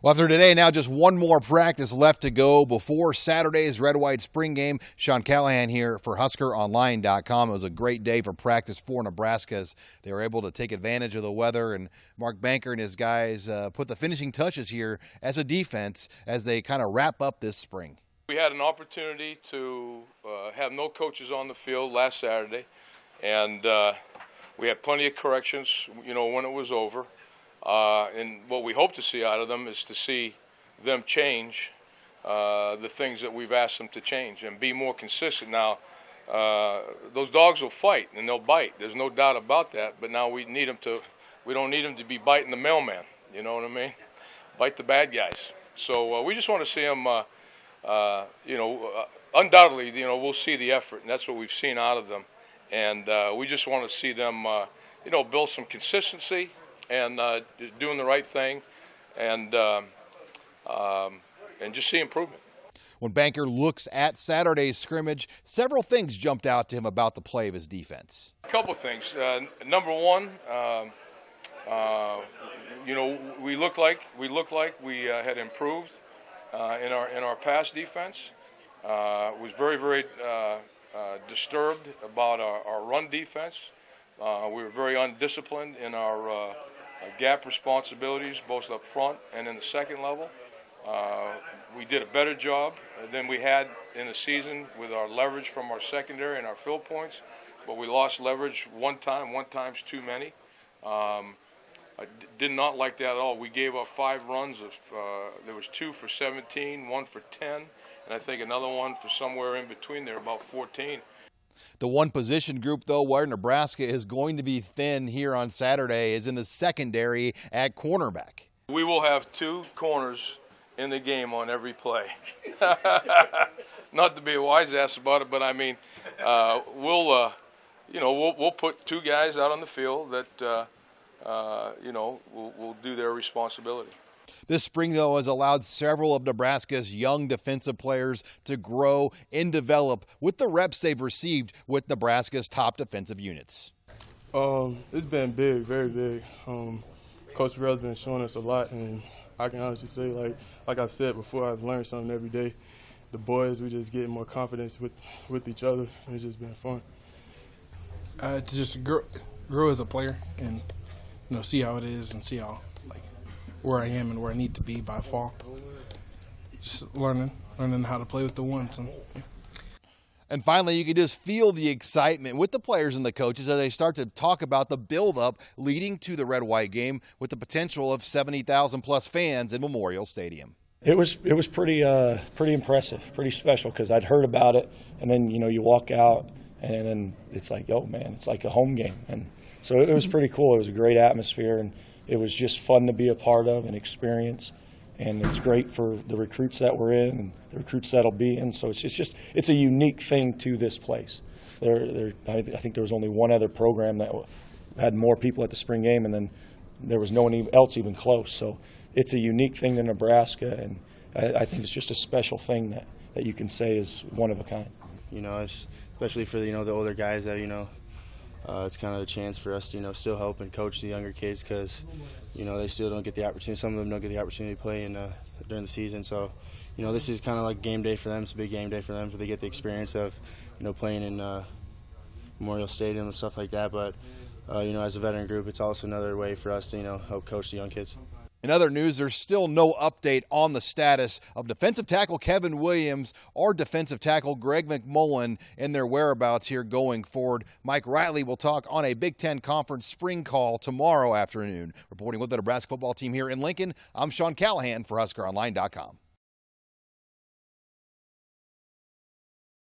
Well, after today, now just one more practice left to go before Saturday's red-white spring game. Sean Callahan here for HuskerOnline.com. It was a great day for practice for Nebraska as they were able to take advantage of the weather, and Mark Banker and his guys put the finishing touches here as a defense as they kind of wrap up this spring. We had an opportunity to have no coaches on the field last Saturday, and we had plenty of corrections, when it was over. And what we hope to see out of them is to see them change the things that we've asked them to change and be more consistent. Now, those dogs will fight and they'll bite. There's no doubt about that. But now we don't need them to be biting the mailman. You know what I mean? Bite the bad guys. So we just want to see them. Undoubtedly, we'll see the effort, and that's what we've seen out of them. And we just want to see them, build some consistency and doing the right thing, and just see improvement. When Banker looks at Saturday's scrimmage, several things jumped out to him about the play of his defense. A couple things. Number one, we looked like we had improved in our pass defense. Was very, very disturbed about our run defense. We were very undisciplined in our gap responsibilities, both up front and in the second level. We did a better job than we had in the season with our leverage from our secondary and our fill points, but we lost leverage one time's too many. I did not like that at all. We gave up 5 runs. There was 2 for 17, 1 for 10, and I think another one for somewhere in between there, about 14. The one position group, though, where Nebraska is going to be thin here on Saturday is in the secondary at cornerback. We will have 2 corners in the game on every play. Not to be a wise ass about it, but I mean, we'll put 2 guys out on the field that will do their responsibility. This spring, though, has allowed several of Nebraska's young defensive players to grow and develop with the reps they've received with Nebraska's top defensive units. It's been big, very big. Coach Brey's been showing us a lot, and I can honestly say, like I've said before, I've learned something every day. The boys, we just getting more confidence with each other, and it's just been fun. To just grow as a player and see how it is and see how where I am and where I need to be by fall. Just learning how to play with the ones. And finally, you can just feel the excitement with the players and the coaches as they start to talk about the build-up leading to the red-white game with the potential of 70,000-plus fans in Memorial Stadium. It was pretty impressive, pretty special, because I'd heard about it, and then you walk out, and then it's like, oh man, it's like a home game, and so it was pretty cool. It was a great atmosphere, and it was just fun to be a part of and experience, and it's great for the recruits that we're in and the recruits that'll be in. So it's a unique thing to this place. I think there was only one other program that had more people at the spring game, and then there was no one else even close. So it's a unique thing to Nebraska, and I think it's just a special thing that you can say is one of a kind. Especially for the older guys that it's kind of a chance for us to still help and coach the younger kids, because they still don't get the opportunity. Some of them don't get the opportunity to play during the season. So this is kind of like game day for them. It's a big game day for them, so they get the experience of playing in Memorial Stadium and stuff like that. But as a veteran group, it's also another way for us to help coach the young kids. In other news, there's still no update on the status of defensive tackle Kevin Williams or defensive tackle Greg McMullen and their whereabouts here going forward. Mike Riley will talk on a Big Ten Conference spring call tomorrow afternoon. Reporting with the Nebraska football team here in Lincoln, I'm Sean Callahan for HuskerOnline.com.